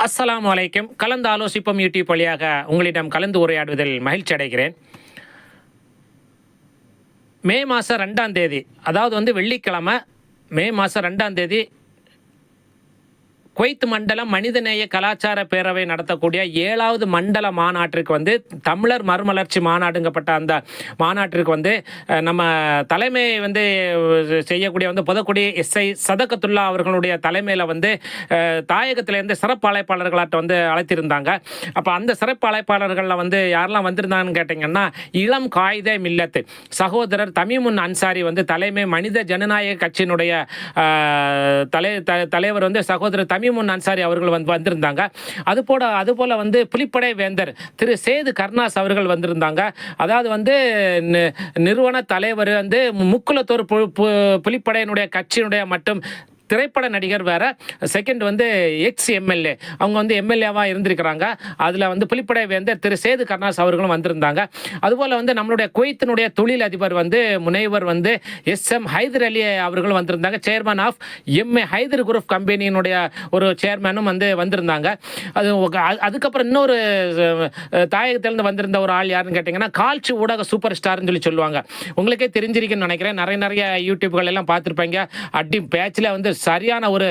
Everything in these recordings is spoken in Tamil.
அஸ்ஸலாமு அலைக்கும். கலந்து ஆலோசிப்போம் யூடியூப் வழியாக உங்களிடம் கலந்து உரையாடுவதில் மகிழ்ச்சி அடைகிறேன். மே மாதம் 2ஆம் தேதி, அதாவது வெள்ளிக்கிழமை மே மாதம் 2ஆம் தேதி குவைத் மண்டலம் மனிதநேய கலாச்சார பேரவை நடத்தக்கூடிய 7வது மண்டல மாநாட்டிற்கு தமிழர் மறுமலர்ச்சி மாநாடுங்கப்பட்ட அந்த மாநாட்டிற்கு நம்ம தலைமை செய்யக்கூடிய பொதக்குடி எஸ்ஐ சதகத்துல்லா அவர்களுடைய தலைமையில் தாயகத்திலேருந்து சிறப்பு அழைப்பாளர்களாட்ட அழைத்திருந்தாங்க. அப்போ அந்த சிறப்பு அழைப்பாளர்களில் யாரெல்லாம் வந்திருந்தாங்கன்னு கேட்டிங்கன்னா, இளம் காயிதே மில்லத் சகோதரர் தமிமுன் அன்சாரி தலைமை மனித ஜனநாயக கட்சியினுடைய தலைவர் சகோதரர் தமிமுன் அன்சாரி அவர்கள் வந்திருந்தாங்க. அதுபோல புலிப்படை வேந்தர் திரு சேது கர்னாஸ் அவர்கள் வந்திருந்தாங்க. அதாவது நிறுவன தலைவர் முக்குலத்தோர் புலிப்படையினுடைய கட்சியினுடைய மற்றும் திரைப்பட நடிகர் வேற, செகண்ட் எக்ஸ் எம்எல்ஏ, அவங்க எம்எல்ஏவாக இருந்திருக்கிறாங்க. அதில் புலிப்படை வேந்தர் திரு சேது கர்னாஸ் அவர்களும் வந்திருந்தாங்க. அதுபோல் நம்மளுடைய குவைத்தினுடைய தொழில் அதிபர் முனைவர் SM ஹைதர் அலி அவர்களும் வந்திருந்தாங்க. Chairman of MA Hyder group கம்பெனியினுடைய ஒரு சேர்மனும் வந்திருந்தாங்க. அதுக்கப்புறம் இன்னொரு தாயகத்திலிருந்து வந்திருந்த ஒரு ஆள் யாருன்னு கேட்டிங்கன்னா, கால்ச்சி ஊடக சூப்பர் ஸ்டார்னு சொல்லுவாங்க. உங்களுக்கே தெரிஞ்சிருக்குன்னு நினைக்கிறேன். நிறைய யூடியூப்கள் எல்லாம் பார்த்துருப்பீங்க. அடி பேச்சில் சரியான ஒரு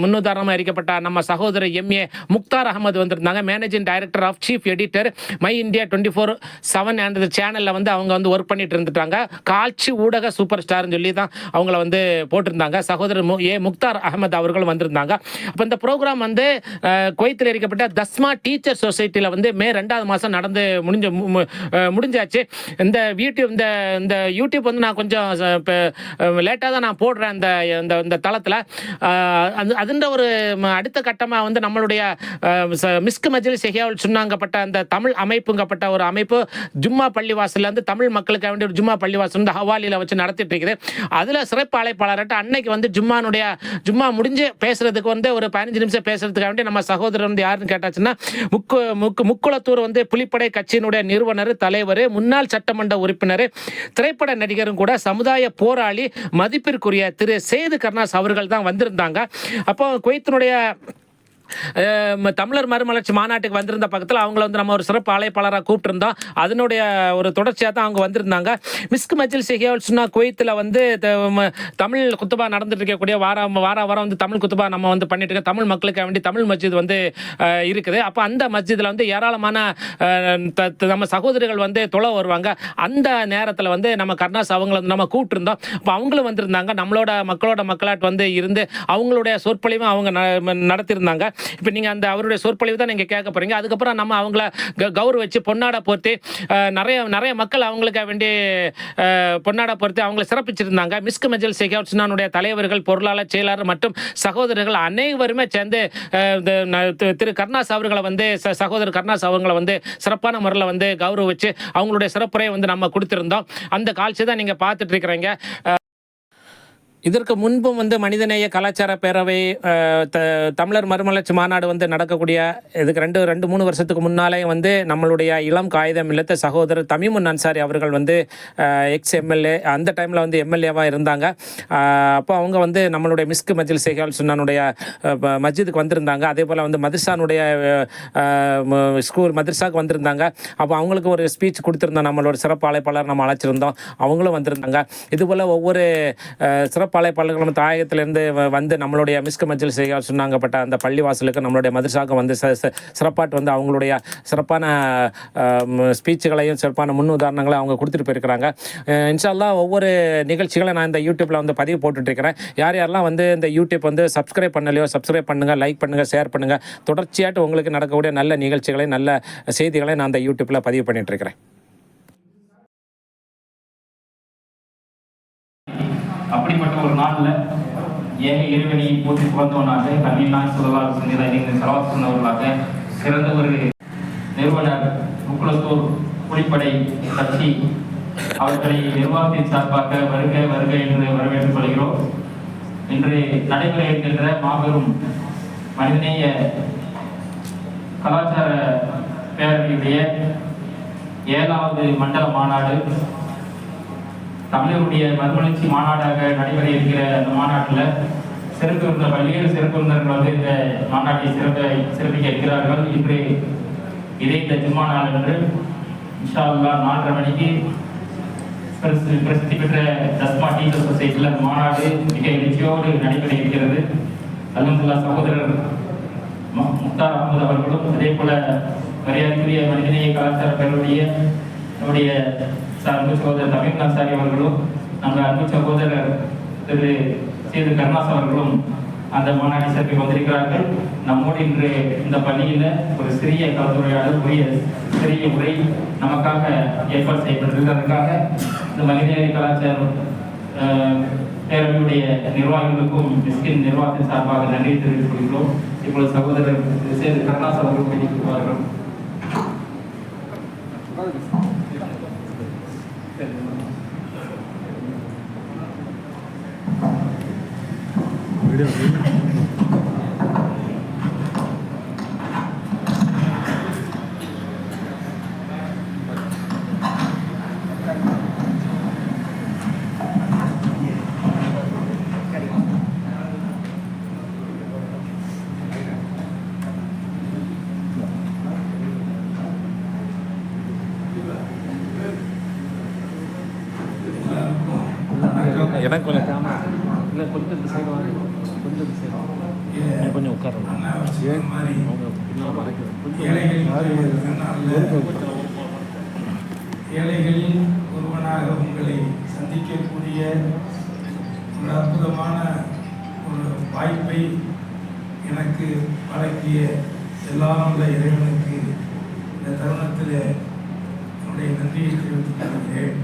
முன்னுதாரணமாக இருக்கப்பட்ட நம்ம சகோதரர் MA முக்தார் அகமது வந்திருந்தாங்க. Managing director of chief editor My India 24/7 அந்த சேனலில் அவங்க ஒர்க் பண்ணிட்டு இருந்துட்டாங்க. காட்சி ஊடக சூப்பர் ஸ்டார்னு சொல்லி தான் அவங்கள போட்டிருந்தாங்க. சகோதரர் முக்தார் அகமது அவர்களும் வந்திருந்தாங்க. அப்போ இந்த ப்ரோக்ராம் குவைத்தில் இருக்கப்பட்ட தஸ்மா டீச்சர் சொசைட்டியில் மே 2ஆவது மாதம் நடந்து முடிஞ்சாச்சு. இந்த யூடியூப் நான் கொஞ்சம் லேட்டாக தான் நான் போடுறேன் இந்த தளத்தில். அதுன்ற ஒரு அடுத்த கட்டமாக நம்மளுடைய மிஸ்க் மஜ்லிஸ் இஹ்யாவுல் சுன்னாங்கப்பட்ட அந்த தமிழ் அமைப்புங்கப்பட்ட ஒரு அமைப்பு ஜும்மா பள்ளிவாசலில் தமிழ் மக்களுக்கு வேண்டிய ஒரு ஜும்மா பள்ளிவாசல் ஹவாலியில் வச்சு நடத்திட்டு இருக்குது. அதில் சிறப்பு அழைப்பாளர்கிட்ட அன்னைக்கு ஜும்மா முடிஞ்சு பேசுறதுக்கு ஒரு 15 நிமிஷம் பேசுறதுக்கு வேண்டி நம்ம சகோதரர் யாருன்னு கேட்டாச்சுன்னா, முக்குளத்தூர் புலிப்படை கட்சியினுடைய நிறுவனர், தலைவர், முன்னாள் சட்டமன்ற உறுப்பினர், திரைப்பட நடிகரும் கூட சமுதாய போராளி, மதிப்பிற்குரிய திரு சேது கர்னாஸ் அவர்கள் தான் வந்திருந்தாங்க. அப்போ குவைத்தினுடைய தமிழர் மறுமலர்ச்சி மாநாட்டுக்கு வந்திருந்த பக்கத்தில் அவங்கள நம்ம ஒரு சிறப்பு அழைப்பாளராக கூப்பிட்டுருந்தோம். அதனுடைய ஒரு தொடர்ச்சியாக தான் அவங்க வந்திருந்தாங்க. மிஸ்க் மஜ்லிஸ் இஹ்யாவுல் சுன்னா குவைத்தில் தமிழ் குத்துபா நடந்துட்டு இருக்கக்கூடிய வாரம் தமிழ் குத்துபா நம்ம பண்ணிட்டு இருக்க தமிழ் மக்களுக்கு வேண்டி தமிழ் மஸ்ஜித் இருக்குது. அப்போ அந்த மஸ்ஜிதில் ஏராளமான நம்ம சகோதரிகள் தொலை வருவாங்க. அந்த நேரத்தில் நம்ம கர்னாஸ் அவங்கள நம்ம கூப்பிட்டுருந்தோம். அப்போ அவங்களும் வந்திருந்தாங்க. மக்களோட மக்களாட்டு இருந்து அவங்களுடைய சொற்பொழிவும் அவங்க நடத்தியிருந்தாங்க. இப்போ நீங்கள் அவருடைய சொற்பொழிவு தான் நீங்கள் கேட்க போறீங்க. அதுக்கப்புறம் நம்ம அவங்கள கௌரவிச்சு பொன்னாடை போர்த்தி நிறைய மக்கள் அவங்களுக்கு வேண்டி பொன்னாடை போர்த்தி அவங்களை சிறப்பிச்சிருந்தாங்க. மிஸ்க் மஜ்லிஸ் இஹ்யாவுல் சுன்னானுடைய தலைவர்கள், பொருளாளர், செயலாளர் மற்றும் சகோதரர்கள் அனைவருமே சேர்ந்து திரு கர்னாஸ் அவர்களை சகோதரர் கர்னாஸ் அவங்களை சிறப்பான முறையில் கௌரவிச்சு அவங்களுடைய சிறப்புரை நம்ம கொடுத்திருந்தோம். அந்த காட்சி தான் நீங்கள் பார்த்துட்டு இருக்கிறீங்க. இதற்கு முன்பும் மனிதநேய கலாச்சார பேரவை தமிழர் மறுமலர்ச்சி மாநாடு நடக்கக்கூடிய இதுக்கு 2-3 வருஷத்துக்கு முன்னாலே நம்மளுடைய இளம் காயிதம் இல்லத்த சகோதரர் தமிமுன் அன்சாரி அவர்கள் எக்ஸ் எம்எல்ஏ, அந்த டைமில் எம்எல்ஏவாக இருந்தாங்க. அப்போ அவங்க நம்மளுடைய மிஸ்க் மஜ்லிஸ் இஹ்யாவுல் சுன்னானுடைய மஸ்ஜிதுக்கு வந்திருந்தாங்க. அதே போல் மதர்சானுடைய ஸ்கூல் மதர்சாவுக்கு வந்திருந்தாங்க. அப்போ அவங்களுக்கு ஒரு ஸ்பீச் கொடுத்துருந்தோம். நம்மளோட சிறப்பு அழைப்பாளர் நம்ம அழைச்சிருந்தோம். அவங்களும் வந்திருந்தாங்க. இதுபோல் ஒவ்வொரு சிறப்பு அழைப்பாளர்களும் தாயகத்திலிருந்து நம்மளுடைய மிஸ்க் மஜ்லிஸ் இஹ்யாவுல் சுன்னாங்கப்பட்ட அந்த பள்ளிவாசலுக்கு நம்மளுடைய மதர்சாவுக்கு சிறப்பாட்டு அவங்களுடைய சிறப்பான ஸ்பீச்சுகளையும் சிறப்பான முன் உதாரணங்களை அவங்க கொடுத்துட்டு போயிருக்கிறாங்க. இன்ஷா அல்லாஹ் ஒவ்வொரு நிகழ்ச்சிகளை நான் இந்த யூடியூப்பில் பதிவு போட்டுட்டு இருக்கிறேன். யாரெல்லாம் இந்த யூடியூப் சப்ஸ்கிரைப் பண்ணலையோ சப்ஸ்கிரைப் பண்ணுங்கள், லைக் பண்ணுங்கள், ஷேர் பண்ணுங்கள். தொடர்ச்சியாட்டு உங்களுக்கு நடக்கக்கூடிய நல்ல நிகழ்ச்சிகளை, நல்ல செய்திகளை நான் இந்த யூடியூப்பில் பதிவு பண்ணிட்டு இருக்கிறேன். அப்படிப்பட்ட ஒரு நாளில் ஏக இறைவனையை போற்றி புகழ்ந்தவனாக நபிகள் ஸல்லல்லாஹு அலைஹி வஸல்லம் ஸலவாத் சொன்னவர்களாக சிறந்த ஒரு நிறுவனர் முக்குளத்தூர் புலிப்படை கட்சி அவர்களை நிர்வாகத்தின் சார்பாக வருக என்று வரவேற்றுக் கொள்கிறோம். இன்று நடைபெற இருக்கின்ற மாபெரும் மனிதநேய கலாச்சார பேரவையுடைய 7வது மண்டல மாநாடு தமிழருடைய மறுமலர்ச்சி மாநாடாக நடைபெற இருக்கிற அந்த மாநாட்டில் சிறப்பு விருந்தினர் பல்வேறு சிறப்பு விருந்தினர்கள் வந்து இந்த மாநாட்டை சிறப்பிக்க இருக்கிறார்கள். இன்று இந்த ஜும்மா நாள் என்று இன்ஷா அல்லாஹ் 4:30 மணிக்கு பிரசித்தி பெற்ற தஸ்மா டீச்சர் சொசைட்டியில் மாநாடு மிக எழுச்சியோடு நடைபெற இருக்கிறது. அல்ஹம்துலில்லாஹ் சகோதரர் முக்தார் அகமது அவர்களும் அதே போல மரியாதைக்குரிய மனிதநேய கலாச்சார பேருடைய நம்முடைய அன்பு சகோதரர் தமிழ் நாசாரி அவர்களும் நம்ம அன்பு சகோதரர் திரு சேது கருணாஸ் அவர்களும் அந்த மாநாட்டை சிறப்பில் வந்திருக்கிறார்கள். நம்மோடு இன்று இந்த பள்ளியில் ஒரு சிறிய கலந்துரையாடல் சிறிய உரை நமக்காக ஏற்பாடு செய்யப்பட்டிருக்கு. அதுக்காக இந்த மனிதநேய கலாச்சார பேரவையுடைய நிர்வாகிகளுக்கும் மிஸ்கின் நிர்வாகத்தின் சார்பாக நன்றி தெரிவித்துக் கொள்கிறோம். இப்பொழுது சகோதரர் சேது கருணாஸ் அவர்கள் பேசிக்கொள்வார்கள். எனக்கு கொஞ்சம் கேமரா இல்லை, கொஞ்சம் இந்த சைடு வாங்க, கொஞ்சம் இந்த சைடு கொஞ்சம் உட்காரணும். ஏழைகளின் ஒருவனாக உங்களை சந்திக்கக்கூடிய ஒரு அற்புதமான ஒரு வாய்ப்பை எனக்கு வழங்கிய எல்லாம் உள்ள இறைவனுக்கு இந்த தருணத்தில் என்னுடைய நன்றியை தெரிவித்துக் கொள்கிறேன்.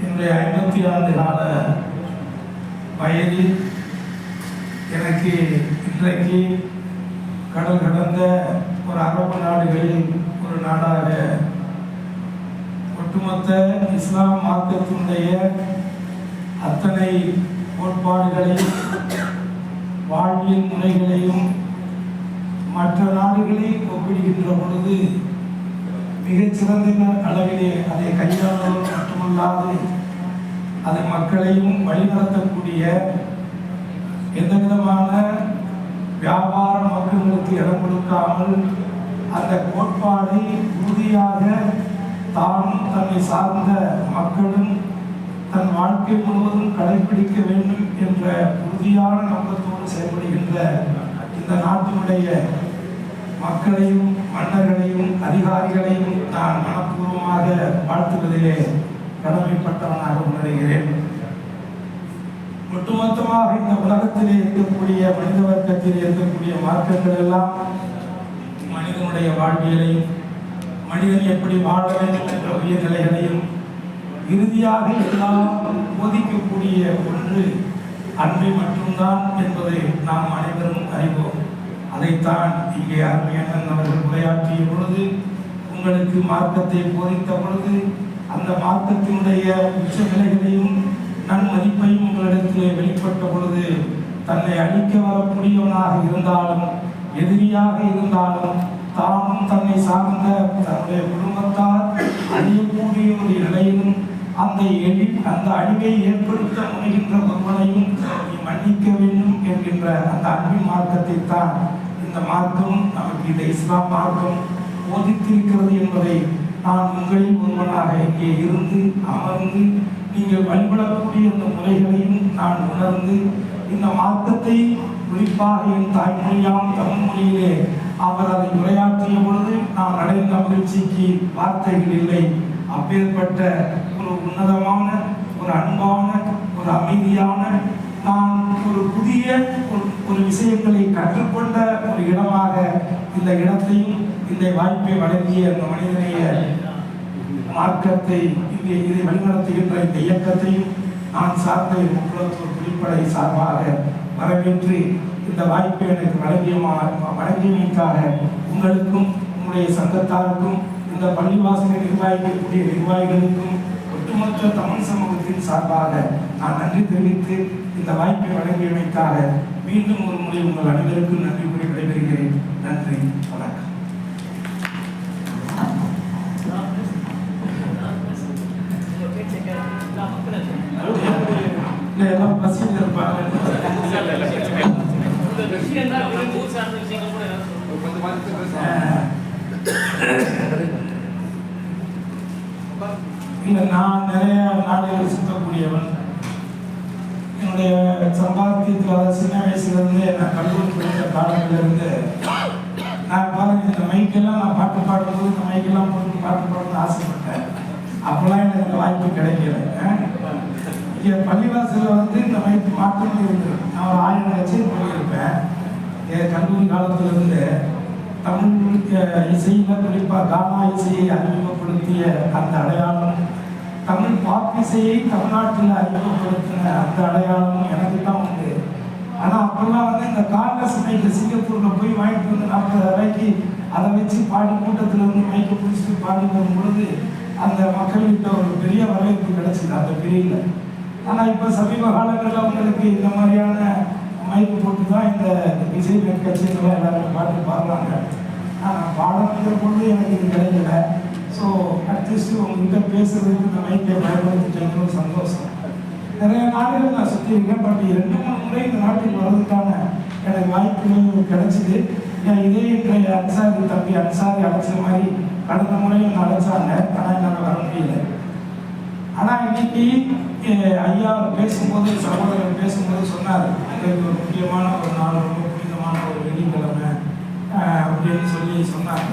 என்னுடைய 56 கால வயதில் எனக்கு இன்றைக்கு கடல் கடந்த ஒரு அரபு நாடுகளில் ஒரு நாடாக ஒட்டுமொத்த இஸ்லாம் மார்க்கத்தினுடைய அத்தனை கோட்பாடுகளையும் வாழ்வியல் முறைகளையும் மற்ற நாடுகளை ஒப்பிடுகின்ற பொழுது மிகச்சிறந்த அளவிலே அதை கையாளுவது மட்டுமல்லாது அது மக்களையும் வழிநடத்தக்கூடிய எந்த விதமான வியாபார நோக்கங்களுக்கு இடம் கொடுக்காமல் அந்த கோட்பாடை உறுதியாக தானும் தன்னை சார்ந்த மக்களும் தன் வாழ்க்கை முழுவதும் கடைபிடிக்க வேண்டும் என்ற உறுதியான நோக்கத்தோடு செயல்படுகின்ற இந்த நாட்டினுடைய மக்களையும் மன்னர்களையும் அதிகாரிகளையும் நான் மனப்பூர்வமாக வாழ்த்துவதிலே கடமைப்பட்டவனாக உணர்கிறேன். ஒட்டுமொத்தமாக இந்த உலகத்திலே இருக்கக்கூடிய மனித வர்க்கத்தில் இருக்கக்கூடிய மார்க்கங்கள் எல்லாம் மனிதனுடைய வாழ்வியலையும் மனிதன் எப்படி வாழ வேண்டும் என்ற உயர்நிலைகளையும் இறுதியாக எல்லாம் போதிக்கக்கூடிய ஒன்று அன்பை மட்டும்தான் என்பதை நாம் அனைவரும் அறிவோம். அதைத்தான் இங்கே அருமையண்ணன் அவர்கள் உரையாற்றிய பொழுது, உங்களுக்கு மார்க்கத்தை போதித்த பொழுது அந்த மார்க்கத்தினுடைய உச்ச நிலைகளையும் நன்மதிப்பையும் உங்களிடத்திலே வெளிப்பட்ட பொழுது தன்னை அழிக்க வரக்கூடியவனாக இருந்தாலும் எதிரியாக இருந்தாலும் தானும் தன்னை சார்ந்த தன்னுடைய குடும்பத்தால் அழியக்கூடிய ஒரு நிலையிலும் அந்த அழிவை ஏற்படுத்த முனைகின்ற ஒருவனையும் மன்னிக்க வேண்டும் என்கின்ற அந்த அன்பின் மார்க்கத்தை தான் இந்த மார்க்கம் நமக்கு இந்த இஸ்லாம் மார்க்கம் போதித்திருக்கிறது என்பதை நான் உங்களில் ஒருவனாக இங்கே இருந்து அமர்ந்து நீங்கள் வழிபடக்கூடிய இந்த முறைகளையும் நான் உணர்ந்து இந்த மார்க்கத்தை குறிப்பாக என் தாய்மொழியாம் தமிழ் மொழியிலே அவர் அதை உரையாற்றிய பொழுது நான் அடைந்த மகிழ்ச்சிக்கு வார்த்தைகள் இல்லை. அப்பேற்பட்ட ஒரு உன்னதமான ஒரு அன்பான ஒரு அமைதியான நான் ஒரு புதிய ஒரு விஷயங்களை கற்றுக்கொண்ட ஒரு இடமாக இந்த இடத்தையும் இந்த வாய்ப்பை வழங்கிய அந்த மனிதனைய மார்க்கத்தை இங்கே இதை வழிநடத்துகின்ற இந்த இயக்கத்தையும் நான் சார்ந்த முக்குளத்தூர் புலிப்படை சார்பாக வரவேற்று இந்த வாய்ப்பை எனக்கு வழங்கியமைக்காக உங்களுக்கும் உங்களுடைய சங்கத்தாருக்கும் இந்த பள்ளிவாசலை நிர்வாகிக்கக்கூடிய நிர்வாகிகளுக்கும் ஒட்டுமொத்த தமிழ் சமூகத்தின் சார்பாக நான் நன்றி தெரிவித்து இந்த வாய்ப்பை வழங்கியமைக்காக மீண்டும் ஒரு முறை உங்கள் அனைவருக்கும் நன்றி கூறி விடைபெறுகிறேன். நன்றி, வணக்கம். எல்லாம் பசியில் இருப்பாங்க. இல்லை, நான் நிறைய நாடுகள் சுற்றக்கூடியவன். என்னுடைய சம்பாத்தியத்தில், அதாவது சின்ன வயசுலேருந்து நான் கல்லூரி படித்த காலங்களிலிருந்து நான் பாருங்க, இந்த மைக்கெல்லாம் நான் பாட்டு பாடும்போது இந்த மைக்கெல்லாம் போட்டு பாட்டு பாடணும்னு ஆசைப்பட்டேன். அப்போல்லாம் எனக்கு இந்த வாய்ப்பு கிடைக்கல. இங்கே பள்ளிவாசலில் வந்து இந்த மைக்கு மாற்றம் இருந்தது. நான் ஒரு 1000 லட்சம் போயிருப்பேன். என் கல்லூரி காலத்திலிருந்து தமிழ் இசையில் குறிப்பாக கானா இசையை அறிமுகப்படுத்திய அந்த அடையாளம், தமிழ் பாப் இசையை தமிழ்நாட்டில் அறிமுகப்படுத்தின அந்த அடையாளமும் எனக்கு தான் உண்டு. ஆனால் அப்போல்லாம் வந்து இந்த காங்கிரஸ் மைக்கு சிங்கப்பூரில் போய் வாங்கிட்டு வந்து 40 ரூபாய்க்கு அதை வச்சு பாடி கூட்டத்தில் வந்து மைக்கை பிடிச்சிட்டு பாடி வரும்பொழுது அந்த மக்கள்கிட்ட ஒரு பெரிய வரவேற்பு கிடைச்சிது அந்த பிரிவில். ஆனால் இப்போ சமீப காலங்களில் அவங்களுக்கு இந்த மாதிரியான மைக்கு போட்டு தான் இந்த விஜய் கட்சிகளை எல்லாருமே பாட்டு பாடுறாங்க. ஆனால் பாடங்கிற பொழுது எனக்கு இது கிடைக்கல. ஸோ அட்லீஸ்ட் உங்ககிட்ட பேசுறதுக்கு இந்த மைக்கை பயன்படுத்திட்டு சந்தோஷம். நிறைய நாடுகள் நான் சுற்றியிருக்கேன். பட் 2-3 முறை இந்த நாட்டுக்கு வர்றதுக்கான எனக்கு வாய்ப்புகள் கிடைச்சிது. இதே இன்றைய அன்சாரி தம்பி அன்சாரி அழைச்ச மாதிரி கடந்த முறையும் அழைச்சாங்க. ஆனால் என்னால் வர முடியல. ஆனால் இன்னைக்கு ஐயா பேசும்போது, சகோதரர் பேசும்போது சொன்னார், எங்களுக்கு ஒரு முக்கியமான ஒரு நாள், ரொம்ப புனிதமான ஒரு வெள்ளிக்கிழமை அப்படின்னு சொல்லி சொன்னாங்க.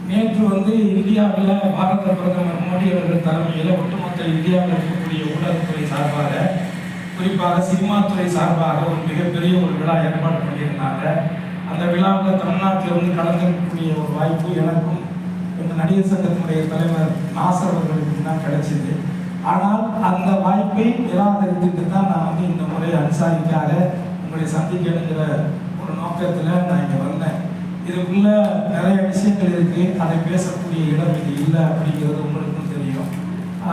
நேற்று வந்து இந்தியாவில் பாரத பிரதமர் மோடி அவர்கள் தலைமையில் ஒட்டுமொத்த இந்தியாவில் இருக்கக்கூடிய ஊடகத்துறை சார்பாக, குறிப்பாக சினிமா துறை சார்பாக ஒரு மிகப்பெரிய ஒரு விழா ஏற்பாடு பண்ணியிருந்தாங்க. அந்த விழாவில் தமிழ்நாட்டில் வந்து கலந்துக்கக்கூடிய ஒரு வாய்ப்பு எனக்கும் இந்த நடிகர் சங்கத்தினுடைய தலைவர் நாசர் அவர்களுக்கு தான் கிடைச்சிது. ஆனால் அந்த வாய்ப்பை நிராகரித்துட்டு தான் நான் வந்து இந்த முறை அன்சாரிக்காக உங்களை சந்திக்கணுங்கிற ஒரு நோக்கத்தில் நான் இங்கே வந்தேன். இதுக்குள்ள நிறைய விஷயங்கள் இருக்கு, அதை பேசக்கூடிய இடம் இது இல்லை அப்படிங்கிறது உங்களுக்கும் தெரியும்.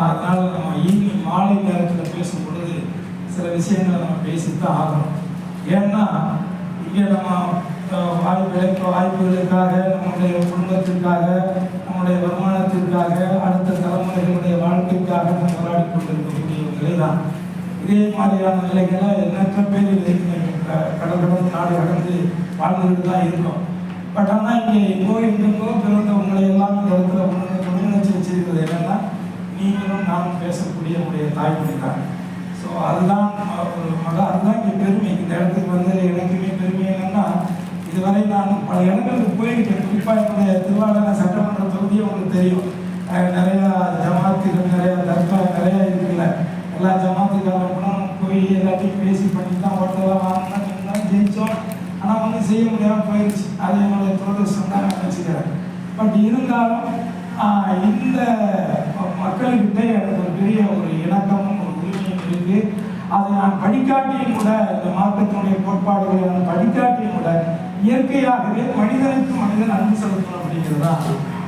அதனால நம்ம ஈவினிங் மாலை நேரத்தில் பேசும் பொழுது சில விஷயங்களை நம்ம பேசித்தான் ஆகணும். ஏன்னா இங்கே நம்ம வாய்ப்புகளுக்காக, நம்முடைய குடும்பத்திற்காக, நம்முடைய வருமானத்திற்காக, அடுத்த தலைமுறைகளுடைய வாழ்க்கைக்காக நம்ம போராடி கொண்டிருக்கக்கூடிய ஒரு நிலை தான். இதே மாதிரியான நிலைகளை எண்ணற்ற பேர் கடற்கடந்து நாடு கடந்து வாழ்ந்துகிட்டு தான் இருக்கோம். பட் ஆனால் இங்கே எங்கோ பிறந்தவங்களை எல்லாம் இந்த இடத்துல ஒருங்கிணைச்சி வச்சிருக்கிறது என்னன்னா, நீங்களும் நானும் பேசக்கூடிய உடைய தாய்மொழி தான். ஸோ அதுதான் ஒரு அதுதான் இங்கே பெருமை. இந்த இடத்துக்கு வந்து எனக்குமே பெருமை என்னன்னா, இதுவரை நான் பல இடங்களுக்கு போயிருக்கேன். குறிப்பாக என்னுடைய திருவாரூர் சட்டமன்ற தொகுதியை உங்களுக்கு தெரியும். நிறையா ஜமாத்துகள், நிறையா தர்கா நிறையா இருக்குல்ல. எல்லா ஜமாத்துக்காரங்களும் போய் எல்லாத்தையும் பேசி பண்ணி தான் ஓட்டெல்லாம் வாங்கினா ஜெயித்தோம். ஆனால் வந்து செய்ய முடியாமல் போயிடுச்சு. அது என்னுடைய துரதிர்ஷ்டம் தான் நான் நினச்சிக்கிறேன். பட் இருந்தாலும் இந்த மக்கள்கிட்ட எனக்கு ஒரு பெரிய ஒரு இணக்கமும் ஒரு உரிமையும் இருக்குது. அதை நான் படிக்காட்டியும் கூட, இந்த மார்க்கத்தினுடைய கோட்பாடுகளை நான் படிக்காட்டியும் கூட, இயற்கையாகவே மனிதனுக்கு மனிதன் அன்பு செலுத்தணும் அப்படிங்கிறது தான்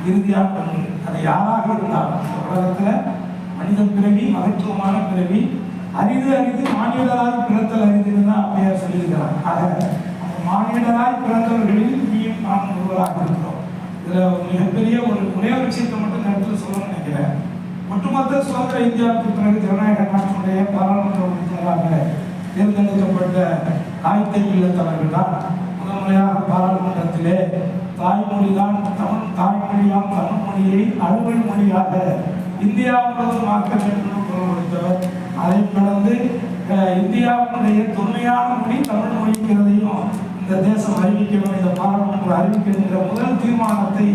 இறுதியாக ஒன்று. அது யாராக இருந்தாலும் இந்த உலகத்தில் மனிதன் பிறவி மகத்துவமான பிறவி, அரிது அரிது மானிடராய் பிறத்தல் அரிதுன்னு தான் அப்பையார் சொல்லியிருக்கிறார். ஆக அந்த மானிடராய் பிறந்தவர்களில் நீயும் நான் ஒருவராக இருக்கிறோம். இதில் மிகப்பெரிய ஒரே ஒரு விஷயத்தை மட்டும் இந்த இடத்துல சொல்லணும்னு நினைக்கிறேன். ஒட்டுமொத்த சுதந்திர இந்தியாவுக்கு பிறகு ஜனநாயக நாட்டினுடைய பாராளுமன்ற உறுப்பினராக தேர்ந்தெடுக்கப்பட்ட ஆயத்த இல்லத்தவர்கள் தான் முதல் முறையாக பாராளுமன்றத்திலே தாய்மொழிதான் தாய்மொழியாம் தமிழ் மொழியை அலுவல் மொழியாக இந்தியா முழுவதும் ஆக்க வேண்டும் என்று குரல் கொடுத்தவர். அதை கடந்து இந்தியாவுடைய தொன்மையான மொழி தமிழ் மொழிங்கிறதையும் இந்த தேசம் அறிவிக்கணும், இந்த பாராளுமன்றம் அறிவிக்கின்ற முதல் தீர்மானத்தை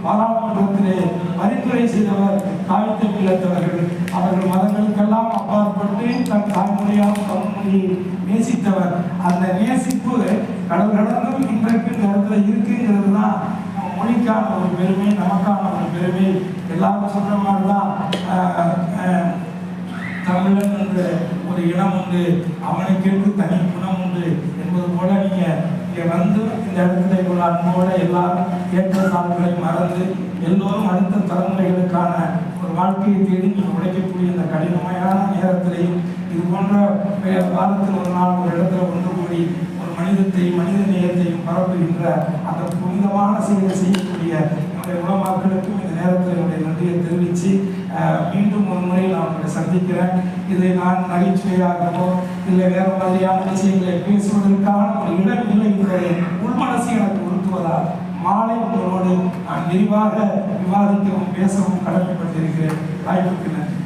பாராளுமன்றத்திலே பரிந்துரை செய்தவர் ஆயத்த இல்லத்தவர்கள். அவர்கள் மதங்களுக்கெல்லாம் அப்பாற்பட்டு தன் தாய்மொழியான தமிழ் மொழியை நேசித்தவர். அந்த நேசிப்பு கடல் கடந்தும் இன்றைக்கு இந்த இடத்துல இருக்குங்கிறது தான் நம்ம மொழிக்கான ஒரு பெருமை, நமக்கான ஒரு பெருமை. எல்லாரும் சொல்ற மாதிரிதான் தமிழன் என்ற ஒரு இனம் உண்டு, அவனுக்கென்று தனி குணம் உண்டு என்பது போல நீங்க இங்கே வந்து இந்த இடத்துல இவ்வளவு அன்போட எல்லாரும் ஏற்றத்தாழ்வுகளை மறந்து எல்லோரும் அடுத்த தலைமுறைகளுக்கான ஒரு வாழ்க்கையை தேடி நீங்கள் உழைக்கக்கூடிய இந்த கடினமான நேரத்திலையும் இது போன்ற வாரத்தில் ஒரு நாள் ஒரு இடத்துல ஒன்று கூடி ஒரு மனித நேயத்தையும் பரப்புகின்ற அந்த புனிதமான செயலை செய்யக்கூடிய நம்முடைய உலமாக்களுக்கும் இந்த நேரத்தில் என்னுடைய நன்றியை தெரிவித்து மீண்டும் ஒரு முறை நான் உங்களை சந்திக்கிறேன். இதை நான் நகைச்சுவையாகவோ இல்லை வேறு மாதிரியான விஷயங்களை பேசுவதற்கான ஒரு இடம் இல்லை என்பதை உள்மனசு எனக்கு உறுத்துவதால் மாலை உங்களோடு நான் விரிவாக விவாதிக்கவும் பேசவும் கடமைப்பட்டிருக்கிறேன். வாய்ப்புக்கு நன்றி.